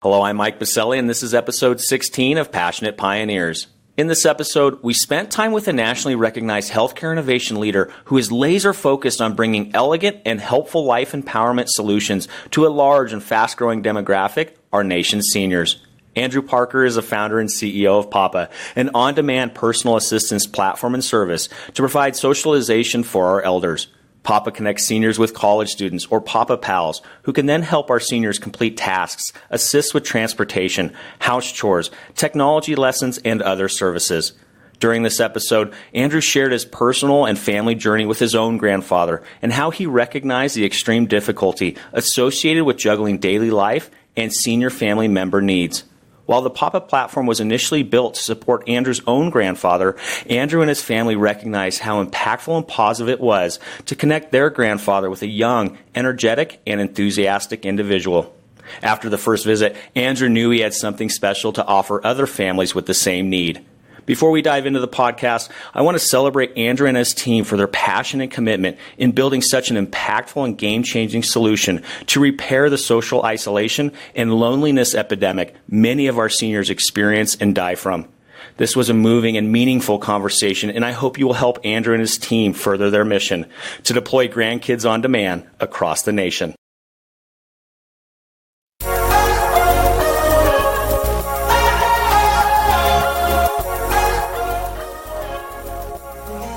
Hello, I'm Mike Biselli, and this is episode 16 of Passionate Pioneers. In this episode, we spent time with a nationally recognized healthcare innovation leader who is laser focused on bringing elegant and helpful life empowerment solutions to a large and fast-growing demographic, our nation's seniors. Andrew Parker is the founder and CEO of Papa, an on-demand personal assistance platform and service to provide socialization for our elders. Papa connects seniors with college students or Papa Pals who can then help our seniors complete tasks, assist with transportation, house chores, technology lessons, and other services. During this episode, Andrew shared his personal and family journey with his own grandfather and how he recognized the extreme difficulty associated with juggling daily life and senior family member needs. While the Papa platform was initially built to support Andrew's own grandfather, Andrew and his family recognized how impactful and positive it was to connect their grandfather with a young, energetic, and enthusiastic individual. After the first visit, Andrew knew he had something special to offer other families with the same need. Before we dive into the podcast, I want to celebrate Andrew and his team for their passion and commitment in building such an impactful and game-changing solution to repair the social isolation and loneliness epidemic many of our seniors experience and die from. This was a moving and meaningful conversation, and I hope you will help Andrew and his team further their mission to deploy Grandkids on demand across the nation.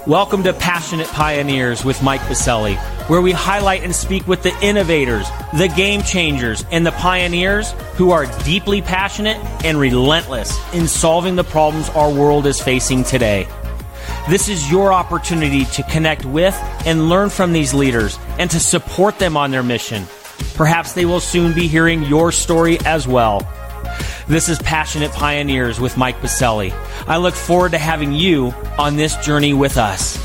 Welcome to Passionate Pioneers with Mike Biselli, where we highlight and speak with the innovators, the game changers, and the pioneers who are deeply passionate and relentless in solving the problems our world is facing today. This is your opportunity to connect with and learn from these leaders and to support them on their mission. Perhaps they will soon be hearing your story as well. This is Passionate Pioneers with Mike Biselli. I look forward to having you on this journey with us.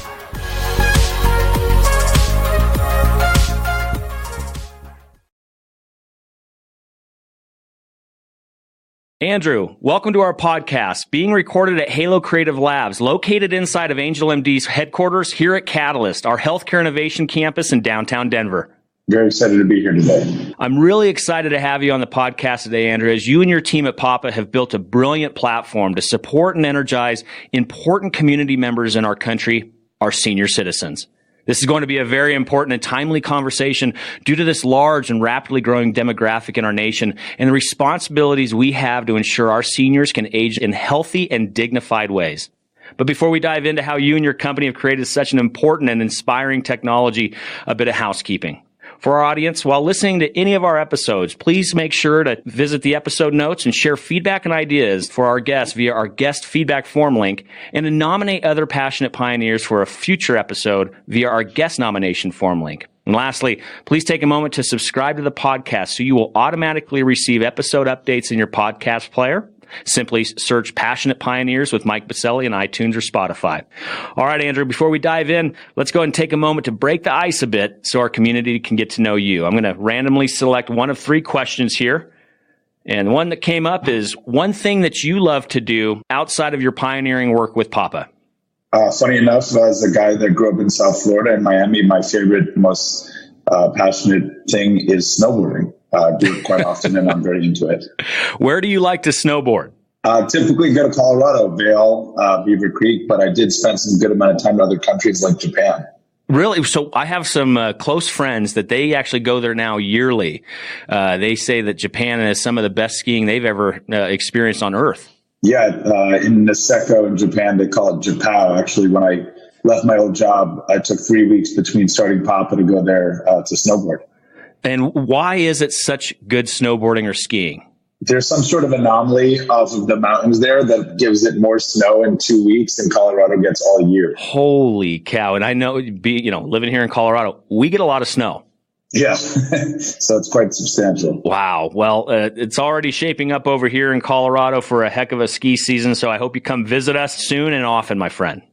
Andrew, welcome to our podcast, being recorded at Halo Creative Labs, located inside of Angel MD's headquarters here at Catalyst, our healthcare innovation campus in downtown Denver. Very excited to be here today. I'm really excited to have you on the podcast today, Andrew, as you and your team at Papa have built a brilliant platform to support and energize important community members in our country, our senior citizens. This is going to be a very important and timely conversation due to this large and rapidly growing demographic in our nation and the responsibilities we have to ensure our seniors can age in healthy and dignified ways. But before we dive into how you and your company have created such an important and inspiring technology, a bit of housekeeping. For our audience, while listening to any of our episodes, please make sure to visit the episode notes and share feedback and ideas for our guests via our guest feedback form link, and to nominate other passionate pioneers for a future episode via our guest nomination form link. And lastly, please take a moment to subscribe to the podcast so you will automatically receive episode updates in your podcast player. Simply search Passionate Pioneers with Mike Biselli in iTunes or Spotify. All right, Andrew, before we dive in, let's go ahead and take a moment to break the ice a bit so our community can get to know you. I'm going to randomly select one of three questions here. And one that came up is one thing that you love to do outside of your pioneering work with Papa. Funny enough, as a guy that grew up in South Florida and Miami, my favorite, most passionate thing is snowboarding. I do it quite often, and I'm very into it. Where do you like to snowboard? Typically go to Colorado, Vail, Beaver Creek, but I did spend some good amount of time in other countries like Japan. Really? So I have some close friends that they actually go there now yearly. They say that Japan is some of the best skiing they've ever experienced on Earth. Yeah, in Niseko in Japan, they call it Japao. Actually, when I left my old job, I took 3 weeks between starting Papa to go there to snowboard. And why is it such good snowboarding or skiing? There's some sort of anomaly off of the mountains there that gives it more snow in 2 weeks than Colorado gets all year. Holy cow. And I know, living here in Colorado, we get a lot of snow. Yeah. So it's quite substantial. Wow. Well, it's already shaping up over here in Colorado for a heck of a ski season. So I hope you come visit us soon and often, my friend.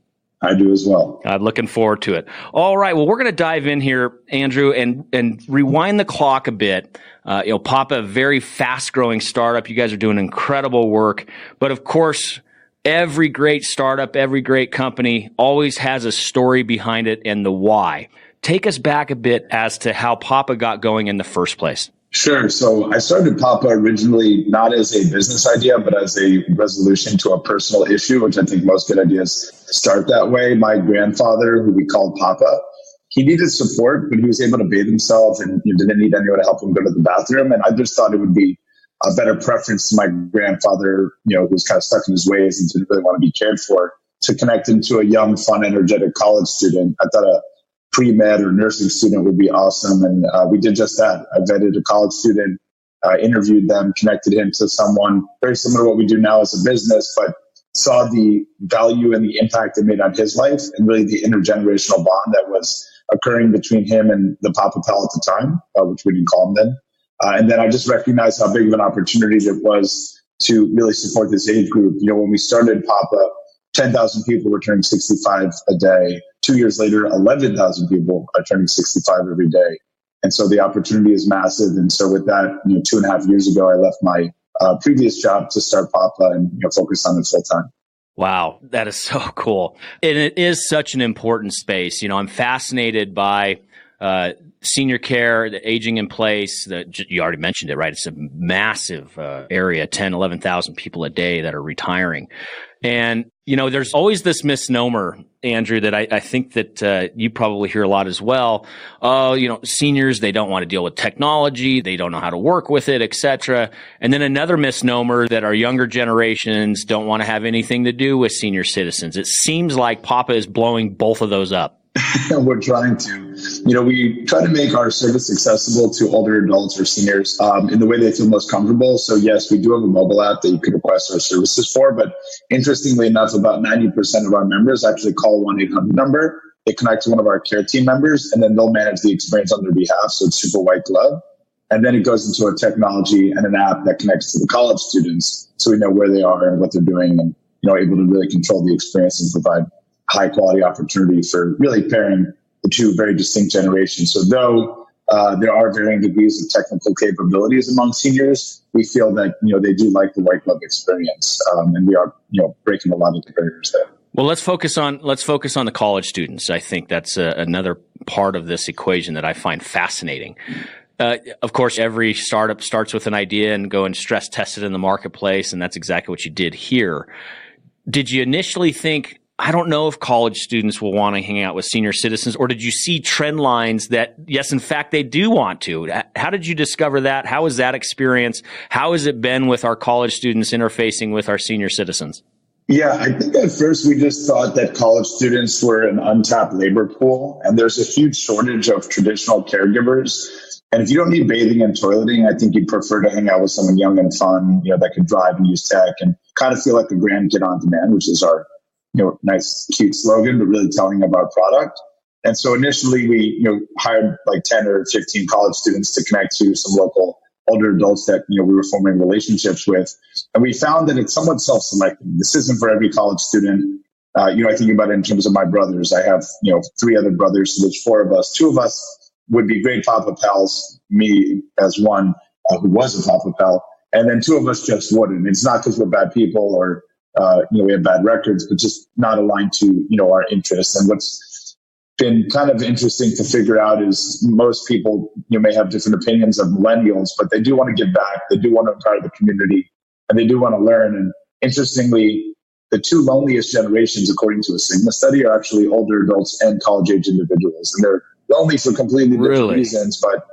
I do as well. I'm looking forward to it. All right. Well, we're going to dive in here, Andrew, and rewind the clock a bit. Papa, a very fast growing startup. You guys are doing incredible work. But of course, every great startup, every great company always has a story behind it and the why. Take us back a bit as to how Papa got going in the first place. Sure. So I started Papa originally not as a business idea, but as a resolution to a personal issue, which I think most good ideas start that way. My grandfather, who we called Papa, he needed support, but he was able to bathe himself and didn't need anyone to help him go to the bathroom. And I just thought it would be a better preference to my grandfather, who was kind of stuck in his ways and didn't really want to be cared for, to connect him to a young, fun, energetic college student. I thought a pre-med or nursing student would be awesome. And we did just that. I vetted a college student, interviewed them, connected him to someone very similar to what we do now as a business, but saw the value and the impact it made on his life and really the intergenerational bond that was occurring between him and the Papa Pal at the time, which we didn't call him then. And then I just recognized how big of an opportunity it was to really support this age group. When we started Papa, 10,000 people were turning 65 a day. 2 years later, 11,000 people are turning 65 every day. And so the opportunity is massive. And so with that, 2.5 years ago, I left my previous job to start Papa and focus on it full time. Wow, that is so cool. And it is such an important space. I'm fascinated by senior care, the aging in place. You already mentioned it, right? It's a massive area, 10, 11,000 people a day that are retiring. And, there's always this misnomer, Andrew, that I think that you probably hear a lot as well. Oh, seniors, they don't want to deal with technology. They don't know how to work with it, et cetera. And then another misnomer that our younger generations don't want to have anything to do with senior citizens. It seems like Papa is blowing both of those up. We're trying to. We try to make our service accessible to older adults or seniors in the way they feel most comfortable. So yes, we do have a mobile app that you can request our services for. But interestingly enough, about 90% of our members actually call 1-800 number. They connect to one of our care team members, and then they'll manage the experience on their behalf. So it's super white glove. And then it goes into a technology and an app that connects to the college students, so we know where they are and what they're doing, and able to really control the experience and provide high quality opportunity for really pairing the two very distinct generations. So though there are varying degrees of technical capabilities among seniors, we feel that they do like the white glove experience, and we are breaking a lot of the barriers there. Well, let's focus on the college students. I think that's another part of this equation that I find fascinating. Of course, every startup starts with an idea and go and stress test it in the marketplace, and that's exactly what you did here. Did you initially think, I don't know if college students will want to hang out with senior citizens, or did you see trend lines that, yes, in fact, they do want to? How did you discover that? How was that experience? How has it been with our college students interfacing with our senior citizens? Yeah, I think at first we just thought that college students were an untapped labor pool, and there's a huge shortage of traditional caregivers. And if you don't need bathing and toileting, I think you'd prefer to hang out with someone young and fun, that can drive and use tech and kind of feel like a grandkid on demand, which is our nice, cute slogan, but really telling about product. And so initially we, hired like 10 or 15 college students to connect to some local older adults that, we were forming relationships with. And we found that it's somewhat self-selecting. This isn't for every college student. I think about it in terms of my brothers. I have, 3 other brothers, so there's 4 of us. 2 of us would be great Papa Pals, me as one who was a Papa Pal. And then 2 of us just wouldn't. It's not because we're bad people or we have bad records, but just not aligned to, our interests. And what's been kind of interesting to figure out is most people, may have different opinions of millennials, but they do want to give back. They do want to empower the community, and they do want to learn. And interestingly, the 2 loneliest generations, according to a Sigma study, are actually older adults and college-age individuals. And they're lonely for completely different reasons, but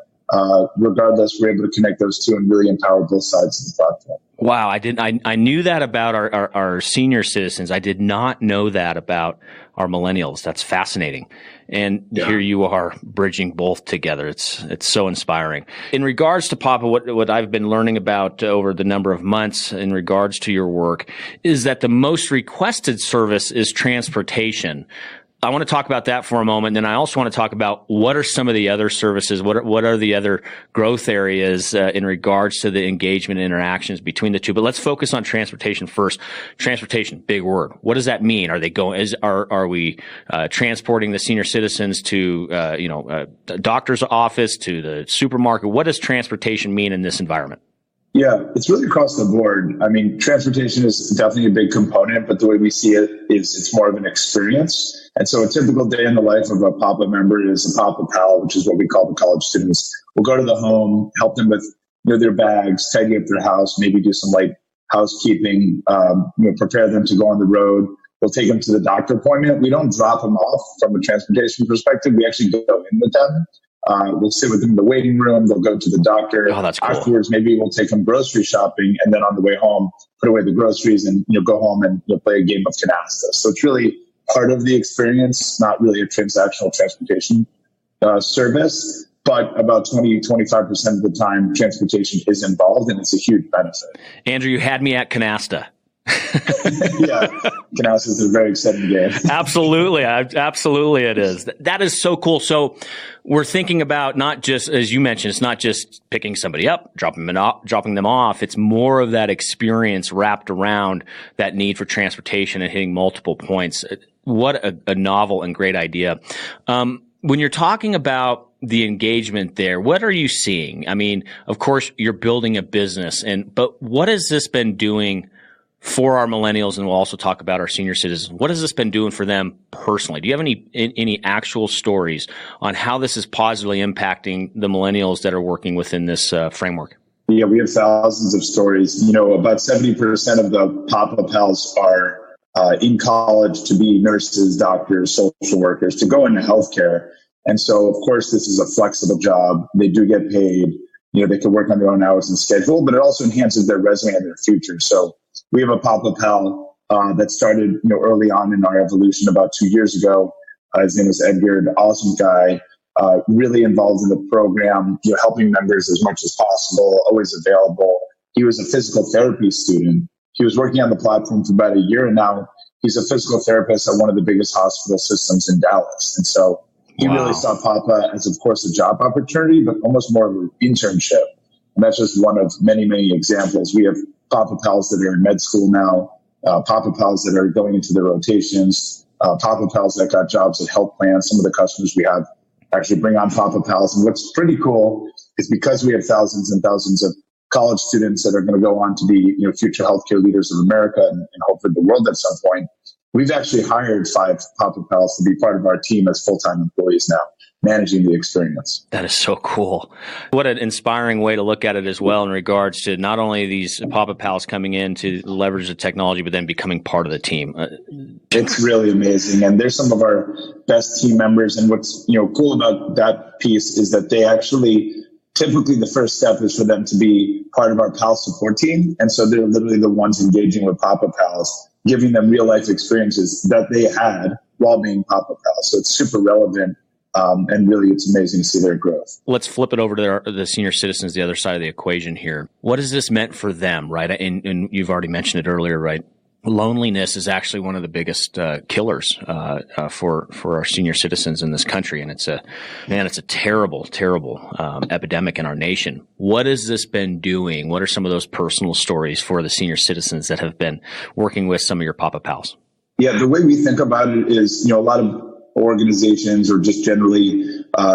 regardless, we're able to connect those 2 and really empower both sides of the platform. Wow, I knew that about our senior citizens. I did not know that about our millennials. That's fascinating. And here you are bridging both together. It's so inspiring. In regards to Papa, what I've been learning about over the number of months in regards to your work is that the most requested service is transportation. I want to talk about that for a moment. And then I also want to talk about what are some of the other services, what are the other growth areas in regards to the engagement and interactions between the two. But let's focus on transportation first. Transportation, big word. What does that mean? Are they going? Are we transporting the senior citizens to a doctor's office, to the supermarket? What does transportation mean in this environment? Yeah, it's really across the board. I mean, transportation is definitely a big component, but the way we see it is it's more of an experience. And so a typical day in the life of a Papa member is a Papa Pal, which is what we call the college students. We'll go to the home, help them with their bags, tidy up their house, maybe do some light housekeeping, prepare them to go on the road. We'll take them to the doctor appointment. We don't drop them off from a transportation perspective. We actually go in with them. We'll sit with them in the waiting room. They'll go to the doctor. Oh, that's cool. Afterwards, maybe we'll take them grocery shopping, and then on the way home, put away the groceries and go home and play a game of canasta. So it's really part of the experience, not really a transactional transportation service, but about 20-25% of the time, transportation is involved, and it's a huge benefit. Andrew, you had me at canasta. Yeah, canasta is a very exciting game. Absolutely it is. That is so cool. So we're thinking about not just, as you mentioned, it's not just picking somebody up, dropping them off. It's more of that experience wrapped around that need for transportation and hitting multiple points. What a novel and great idea. When you're talking about the engagement there, what are you seeing? I mean, of course, you're building a business, but what has this been doing for our millennials? And we'll also talk about our senior citizens. What has this been doing for them personally? Do you have any actual stories on how this is positively impacting the millennials that are working within this framework? Yeah, we have thousands of stories. About 70% of the Papa Pals are in college to be nurses, doctors, social workers, to go into healthcare. And so, of course, this is a flexible job. They do get paid. They can work on their own hours and schedule, but it also enhances their resume and their future. So we have a Papa Pal that started early on in our evolution about 2 years ago. His name is Edgar, an awesome guy, really involved in the program, helping members as much as possible, always available. He was a physical therapy student. He was working on the platform for about a year, and now he's a physical therapist at one of the biggest hospital systems in Dallas. And so he really saw Papa as, of course, a job opportunity, but almost more of an internship. And that's just one of many, many examples. We have Papa Pals that are in med school now, Papa Pals that are going into their rotations, Papa Pals that got jobs at health plans. Some of the customers we have actually bring on Papa Pals. And what's pretty cool is because we have thousands and thousands of college students that are going to go on to be future healthcare leaders of America and hopefully the world at some point, we've actually hired 5 Papa Pals to be part of our team as full-time employees now, managing the experience. That is so cool. What an inspiring way to look at it as well in regards to not only these Papa Pals coming in to leverage the technology, but then becoming part of the team. It's really amazing. And they're some of our best team members. And what's cool about that piece is that they actually, typically the first step is for them to be part of our PAL support team. And so they're literally the ones engaging with Papa Pals, giving them real life experiences that they had while being Papa Pals. So it's super relevant. And really, it's amazing to see their growth. Let's flip it over to the senior citizens, the other side of the equation here. What has this meant for them, right? And you've already mentioned it earlier, right? Loneliness is actually one of the biggest killers for our senior citizens in this country, and it's a terrible epidemic in our nation. What has this been doing? What are some of those personal stories for the senior citizens that have been working with some of your Papa Pals? Yeah, the way we think about it is, a lot of organizations or just generally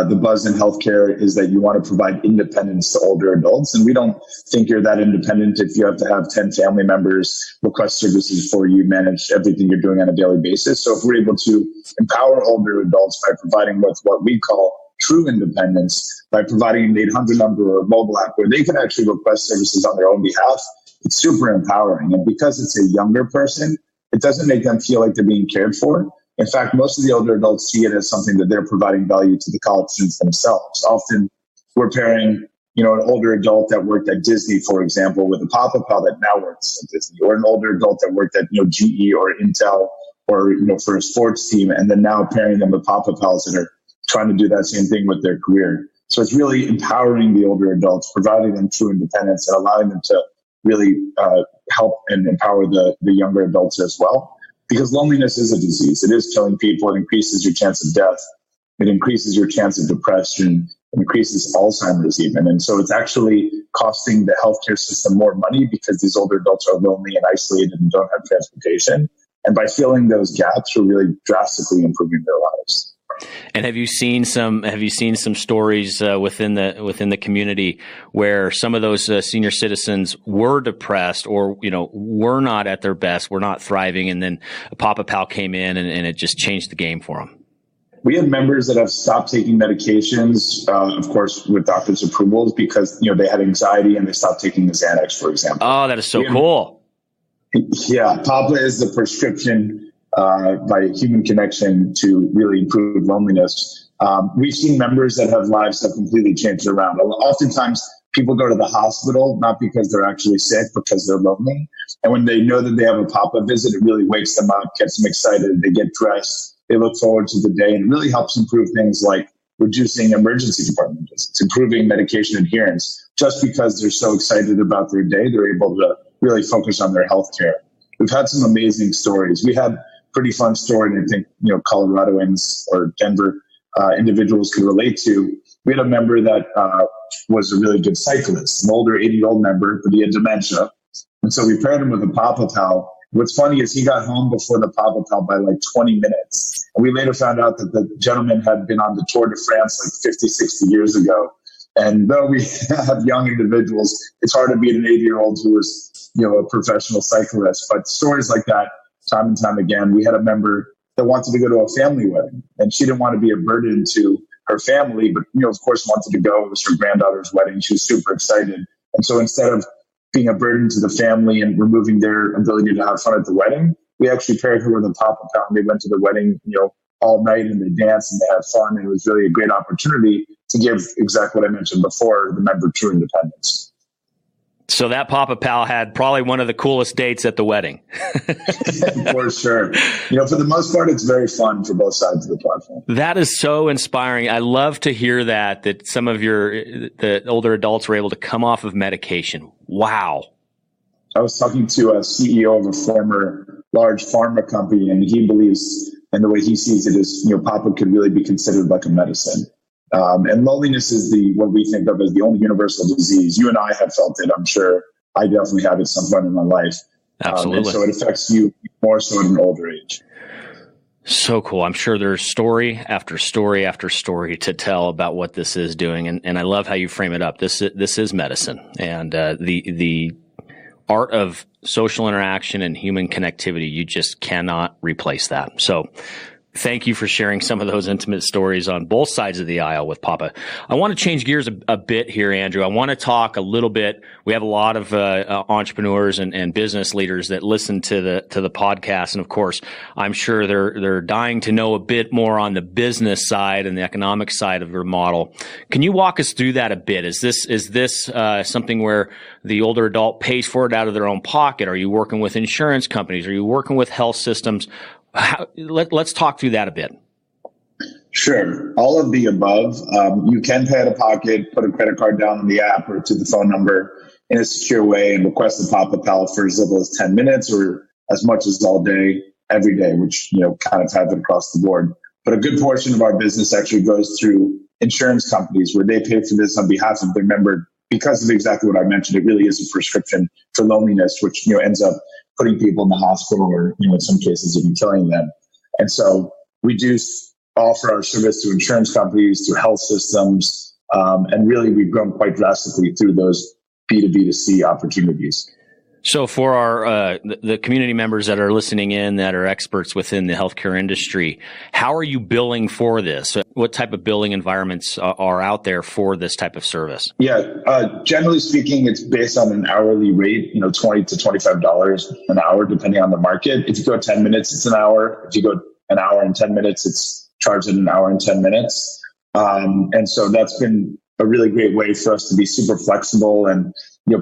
the buzz in healthcare is that you want to provide independence to older adults. And we don't think you're that independent if you have to have 10 family members request services for you, manage everything you're doing on a daily basis. So if we're able to empower older adults by providing with what we call true independence, by providing an 800 number or a mobile app where they can actually request services on their own behalf, it's super empowering. And because it's a younger person, it doesn't make them feel like they're being cared for. In fact, most of the older adults see it as something that they're providing value to the college students themselves. Often we're pairing, an older adult that worked at Disney, for example, with a Papa Pal that now works at Disney, or an older adult that worked at, GE or Intel or, for a sports team, and then now pairing them with Papa Pals that are trying to do that same thing with their career. So it's really empowering the older adults, providing them true independence and allowing them to really help and empower the younger adults as well. Because loneliness is a disease. It is killing people. It increases your chance of death. It increases your chance of depression. It increases Alzheimer's even. And so it's actually costing the healthcare system more money because these older adults are lonely and isolated and don't have transportation. And by filling those gaps, we're really drastically improving their lives. And have you seen some stories within the community where some of those senior citizens were depressed or were not at their best, were not thriving, and then Papa Pal came in and it just changed the game for them? We have members that have stopped taking medications, of course, with doctor's approvals because they had anxiety and they stopped taking the Xanax, for example. Oh, that is so cool. Yeah, Papa is the prescription by human connection to really improve loneliness. We've seen members that have lives that completely changed around. Oftentimes, people go to the hospital not because they're actually sick, because they're lonely. And when they know that they have a Papa visit, it really wakes them up, gets them excited. They get dressed. They look forward to the day, and it really helps improve things like reducing emergency department visits, improving medication adherence. Just because they're so excited about their day, they're able to really focus on their health care. We've had some amazing stories. We had a pretty fun story, and I think Coloradoans or Denver individuals could relate to. We had a member that was a really good cyclist, an older 80-year-old member, but he had dementia. And so we paired him with a Papa Pal. What's funny is he got home before the Papa Pal by like 20 minutes. And we later found out that the gentleman had been on the Tour de France like 50, 60 years ago. And though we have young individuals, it's hard to beat an 80-year-old who was, a professional cyclist. But stories like that, time and time again. We had a member that wanted to go to a family wedding, and she didn't want to be a burden to her family, but, of course, wanted to go. It was her granddaughter's wedding. She was super excited. And so instead of being a burden to the family and removing their ability to have fun at the wedding, we actually paired her with a Papa Pal, and they went to the wedding, all night, and they danced and they had fun. And it was really a great opportunity to give exactly what I mentioned before, the member true independence. So that Papa Pal had probably one of the coolest dates at the wedding. For sure. For the most part, it's very fun for both sides of the platform. That is so inspiring. I love to hear that some of the older adults were able to come off of medication. Wow. I was talking to a CEO of a former large pharma company, and he believes, and the way he sees it is, Papa could really be considered like a medicine. And loneliness is what we think of as the only universal disease. You and I have felt it, I'm sure. I definitely have at some point in my life. Absolutely. And so it affects you more so at an older age. So cool. I'm sure there's story after story after story to tell about what this is doing. And I love how you frame it up. This is medicine. And the art of social interaction and human connectivity, you just cannot replace that. So thank you for sharing some of those intimate stories on both sides of the aisle with Papa. I want to change gears a bit here, Andrew. I want to talk a little bit. We have a lot of entrepreneurs and business leaders that listen to the podcast, and of course, I'm sure they're dying to know a bit more on the business side and the economic side of your model. Can you walk us through that a bit? Is this something where the older adult pays for it out of their own pocket? Are you working with insurance companies? Are you working with health systems? Let's talk through that a bit. Sure. All of the above. You can pay out of pocket, put a credit card down on the app or to the phone number in a secure way and request a Papa Pal for as little as 10 minutes or as much as all day, every day, which, kind of have it across the board. But a good portion of our business actually goes through insurance companies where they pay for this on behalf of their member because of exactly what I mentioned. It really is a prescription for loneliness, which, ends up putting people in the hospital or, in some cases, even killing them. And so we do offer our service to insurance companies, to health systems, and really we've grown quite drastically through those B2B2C opportunities. So for our the community members that are listening in that are experts within the healthcare industry, how are you billing for this? What type of billing environments are out there for this type of service? Yeah, generally speaking, it's based on an hourly rate, $20 to $25 an hour, depending on the market. If you go 10 minutes, it's an hour. If you go an hour and 10 minutes, it's charged at an hour and 10 minutes. And so that's been a really great way for us to be super flexible and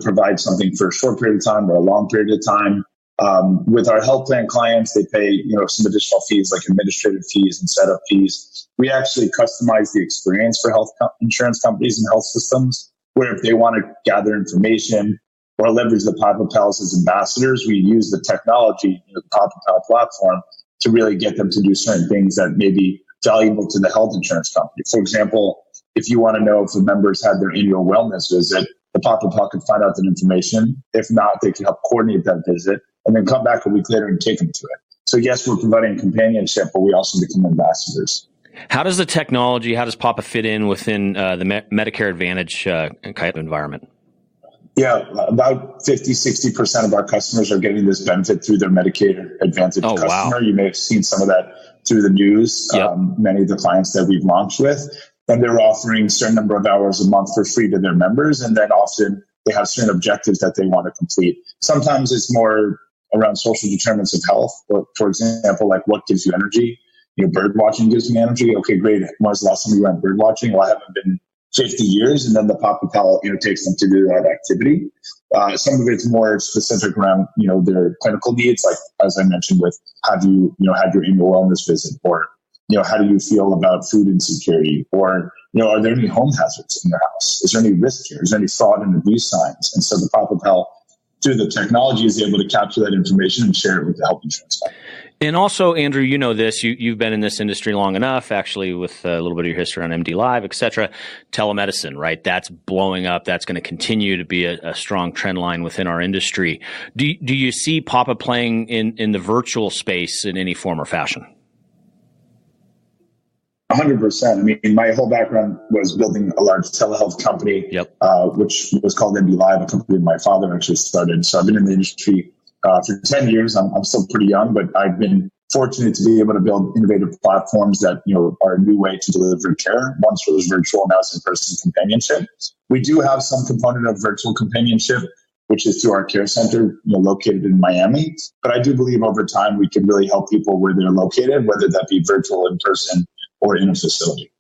provide something for a short period of time or a long period of time. With our health plan clients, they pay some additional fees like administrative fees and setup fees. We actually customize the experience for insurance companies and health systems, where if they want to gather information or leverage the Papa Pals as ambassadors, we use the technology, the Papa Pal platform, to really get them to do certain things that may be valuable to the health insurance company. For example, if you want to know if the members had their annual wellness visit, the Papa Pal could find out that information. If not, they could help coordinate that visit and then come back a week later and take them to it. So yes, we're providing companionship, but we also become ambassadors. How does the technology, how does Papa fit in within the Medicare Advantage kind of environment? Yeah, about 50-60% of our customers are getting this benefit through their Medicare Advantage customer. Wow. You may have seen some of that through the news. Yep. Many of the clients that we've launched with, and they're offering a certain number of hours a month for free to their members, and then often they have certain objectives that they want to complete. Sometimes it's more around social determinants of health, or for example, like what gives you energy. Bird watching gives me energy. Okay, great. When was the last time you went bird watching? Well, I haven't been 50 years, and then the Papa Pal, takes them to do that activity. Some of it's more specific around, their clinical needs, like as I mentioned, with have you, had your annual wellness visit, or how do you feel about food insecurity, or are there any home hazards in your house? Is there any risk here? Is there any fraud and abuse signs? And so the Papa Pal, through the technology, is able to capture that information and share it with the health insurance company. And also, Andrew, you know this, you've been in this industry long enough, actually, with a little bit of your history on MD Live, et cetera. Telemedicine, right? That's blowing up. That's going to continue to be a strong trend line within our industry. Do you see Papa playing in the virtual space in any form or fashion? 100%. I mean, my whole background was building a large telehealth company, which was called MD Live, a company my father actually started. So I've been in the industry for 10 years. I'm still pretty young, but I've been fortunate to be able to build innovative platforms that, are a new way to deliver care. Once it was virtual, now it's in-person companionship. We do have some component of virtual companionship, which is through our care center, located in Miami. But I do believe over time we can really help people where they're located, whether that be virtual, in person, or in a facility.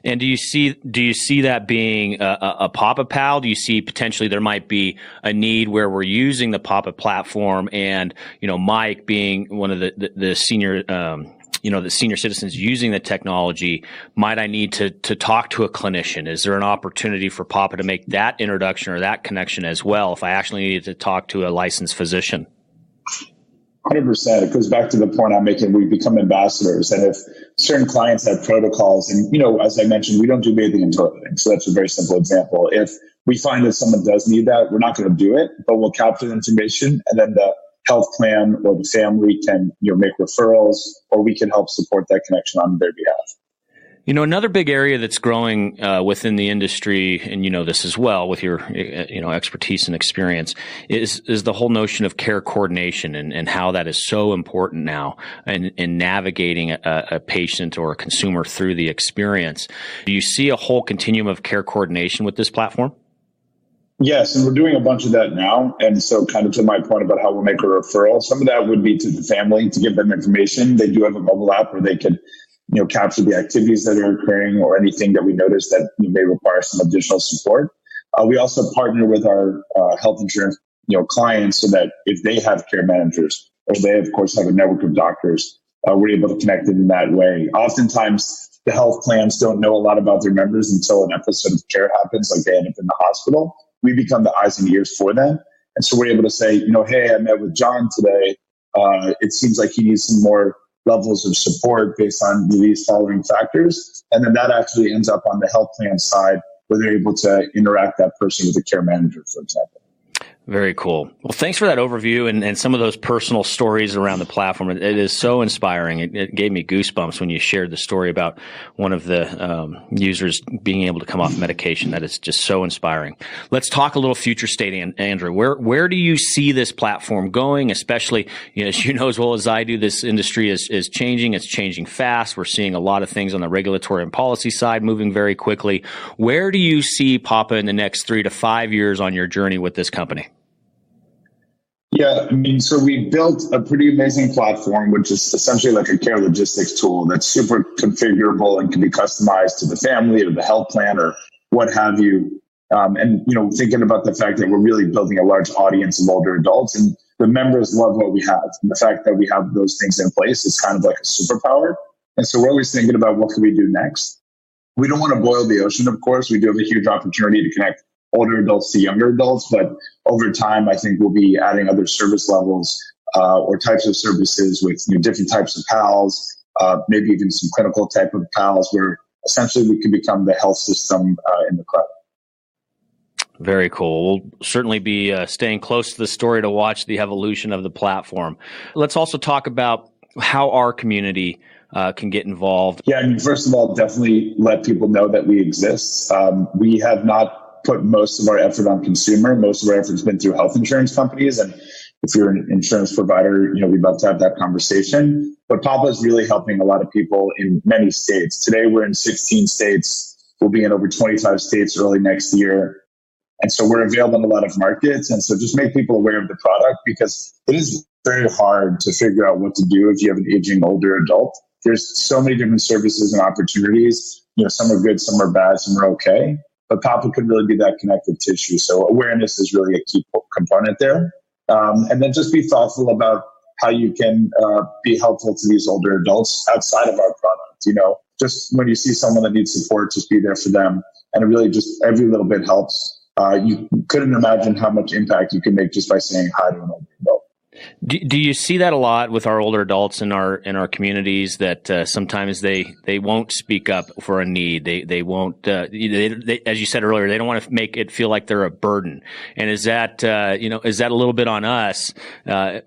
And do you see that being a Papa Pal? Do you see potentially there might be a need where we're using the Papa platform, and Mike being one of the senior the senior citizens using the technology? Might I need to talk to a clinician? Is there an opportunity for Papa to make that introduction or that connection as well if I actually needed to talk to a licensed physician? 100%. It goes back to the point I'm making. We become ambassadors. And if certain clients have protocols, and, as I mentioned, we don't do bathing and toileting. So that's a very simple example. If we find that someone does need that, we're not going to do it, but we'll capture the information, and then the health plan or the family can, make referrals, or we can help support that connection on their behalf. Another big area that's growing within the industry, and this as well with your expertise and experience, is the whole notion of care coordination and how that is so important now in navigating a patient or a consumer through the experience. Do you see a whole continuum of care coordination with this platform? Yes, and we're doing a bunch of that now. And so kind of to my point about how we'll make a referral, some of that would be to the family to give them information. They do have a mobile app where they could capture the activities that are occurring or anything that we notice that may require some additional support. We also partner with our health insurance clients so that if they have care managers, or they of course have a network of doctors, we're able to connect them in that way. Oftentimes the health plans don't know a lot about their members until an episode of care happens, like they end up in the hospital. We become the eyes and ears for them. And so we're able to say, hey, I met with John today. It seems like he needs some more levels of support based on these following factors. And then that actually ends up on the health plan side where they're able to interact that person with a care manager, for example. Very cool. Well, thanks for that overview and some of those personal stories around the platform. It is so inspiring. It gave me goosebumps when you shared the story about one of the users being able to come off medication. That is just so inspiring. Let's talk a little future state, Andrew. Where do you see this platform going? Especially, as you know as well as I do, this industry is changing. It's changing fast. We're seeing a lot of things on the regulatory and policy side moving very quickly. Where do you see Papa in the next 3 to 5 years on your journey with this company? Yeah, so we built a pretty amazing platform, which is essentially like a care logistics tool that's super configurable and can be customized to the family or the health plan or what have you. Thinking about the fact that we're really building a large audience of older adults, and the members love what we have. And the fact that we have those things in place is kind of like a superpower. And so we're always thinking about what can we do next. We don't want to boil the ocean, of course. We do have a huge opportunity to connect older adults to younger adults, but over time, I think we'll be adding other service levels or types of services with different types of PALs, maybe even some clinical type of PALs, where essentially we can become the health system in the cloud. Very cool. We'll certainly be staying close to the story to watch the evolution of the platform. Let's also talk about how our community can get involved? Yeah, I mean, first of all, definitely let people know that we exist. We have not put most of our effort on consumer. Most of our effort has been through health insurance companies. And if you're an insurance provider, we'd love to have that conversation. But Papa is really helping a lot of people in many states. Today, we're in 16 states. We'll be in over 25 states early next year. And so we're available in a lot of markets. And so just make people aware of the product, because it is very hard to figure out what to do if you have an aging older adult. There's so many different services and opportunities. Some are good, some are bad, some are okay. But Papa could really be that connective tissue. So awareness is really a key component there. And then just be thoughtful about how you can be helpful to these older adults outside of our product. Just when you see someone that needs support, just be there for them. And it really just every little bit helps. You couldn't imagine how much impact you can make just by saying hi to an older adult. Do you see that a lot with our older adults in our communities, that sometimes they won't speak up for a need? They won't, they, as you said earlier, they don't want to make it feel like they're a burden. And is that is that a little bit on us,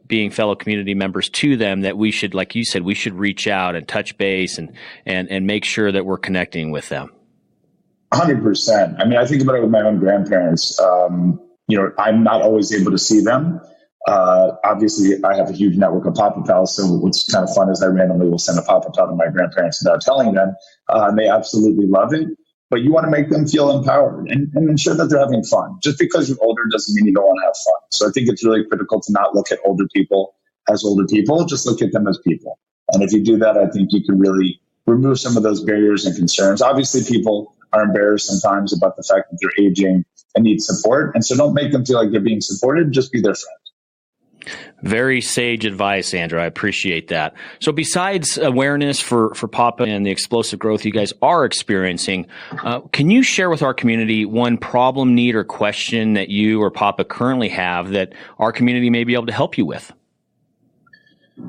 being fellow community members to them, that we should, like you said, we should reach out and touch base and make sure that we're connecting with them? 100%. I mean, I think about it with my own grandparents. I'm not always able to see them. Obviously, I have a huge network of Papa Pals, so what's kind of fun is I randomly will send a Papa Pal to my grandparents without telling them, and they absolutely love it. But you want to make them feel empowered and ensure that they're having fun. Just because you're older doesn't mean you don't want to have fun. So I think it's really critical to not look at older people as older people, just look at them as people. And if you do that, I think you can really remove some of those barriers and concerns. Obviously, people are embarrassed sometimes about the fact that they're aging and need support. And so don't make them feel like they're being supported, just be their friend. Very sage advice, Andrew. I appreciate that. So besides awareness for Papa and the explosive growth you guys are experiencing, can you share with our community one problem, need, or question that you or Papa currently have that our community may be able to help you with?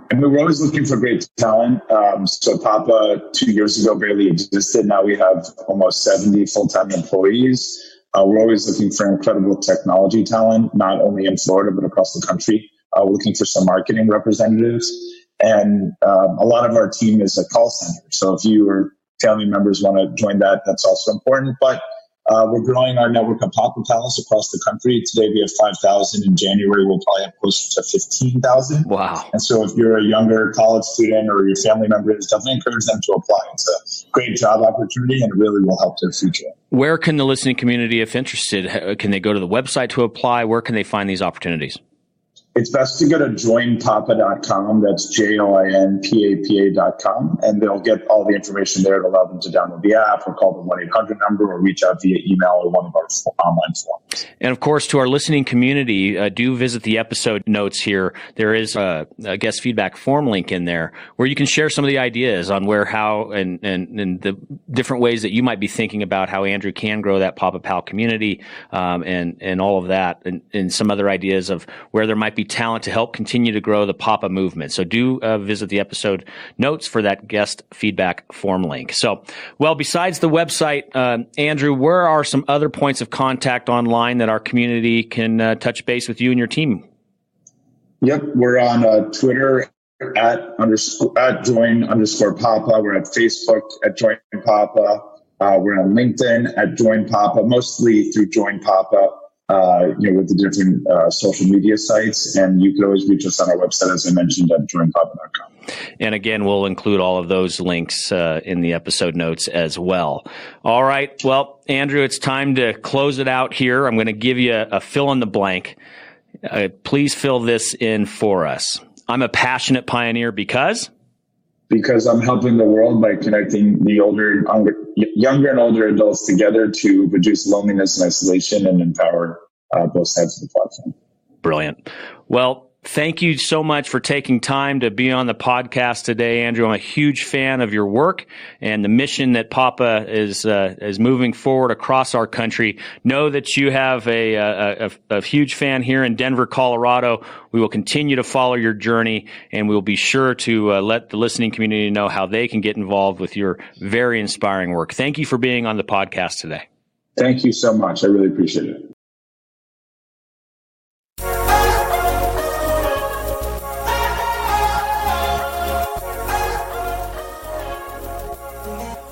And we're always looking for great talent. So Papa 2 years ago barely existed. Now we have almost 70 full-time employees. We're always looking for incredible technology talent, not only in Florida, but across the country. We're looking for some marketing representatives. And a lot of our team is a call center. So if you or family members want to join that, that's also important. But we're growing our network of Papa Pals across the country. Today we have 5,000. In January, we'll probably have closer to 15,000. Wow. And so if you're a younger college student or your family member, definitely encourage them to apply. It's a great job opportunity and it really will help their future. Where can the listening community, if interested, can they go to the website to apply? Where can they find these opportunities? It's best to go to joinpapa.com. That's joinpapa.com. And they'll get all the information there to allow them to download the app or call the 1-800 number or reach out via email or one of our online forms. And of course, to our listening community, do visit the episode notes here. There is a guest feedback form link in there where you can share some of the ideas on where, how, and the different ways that you might be thinking about how Andrew can grow that Papa Pal community, and all of that, and some other ideas of where there might be talent to help continue to grow the Papa movement. So do visit the episode notes for that guest feedback form link. So, well, besides the website, Andrew, where are some other points of contact online that our community can touch base with you and your team? Yep, we're on Twitter at join_Papa. We're at Facebook at Join Papa. We're on LinkedIn at Join Papa, mostly through Join Papa. With the different social media sites. And you can always reach us on our website, as I mentioned, at joinpapa.com. And again, we'll include all of those links in the episode notes as well. All right. Well, Andrew, it's time to close it out here. I'm going to give you a fill in the blank. Please fill this in for us. I'm a passionate pioneer because I'm helping the world by connecting the younger and older adults together to reduce loneliness and isolation and empower both sides of the platform. Brilliant. Well, thank you so much for taking time to be on the podcast today, Andrew. I'm a huge fan of your work and the mission that Papa is moving forward across our country. Know that you have a huge fan here in Denver, Colorado. We will continue to follow your journey, and we will be sure to let the listening community know how they can get involved with your very inspiring work. Thank you for being on the podcast today. Thank you so much. I really appreciate it.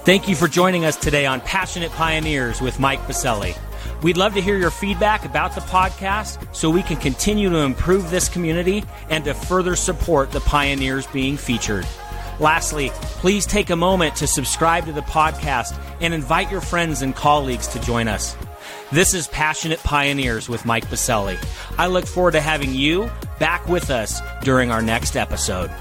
Thank you for joining us today on Passionate Pioneers with Mike Biselli. We'd love to hear your feedback about the podcast so we can continue to improve this community and to further support the pioneers being featured. Lastly, please take a moment to subscribe to the podcast and invite your friends and colleagues to join us. This is Passionate Pioneers with Mike Biselli. I look forward to having you back with us during our next episode.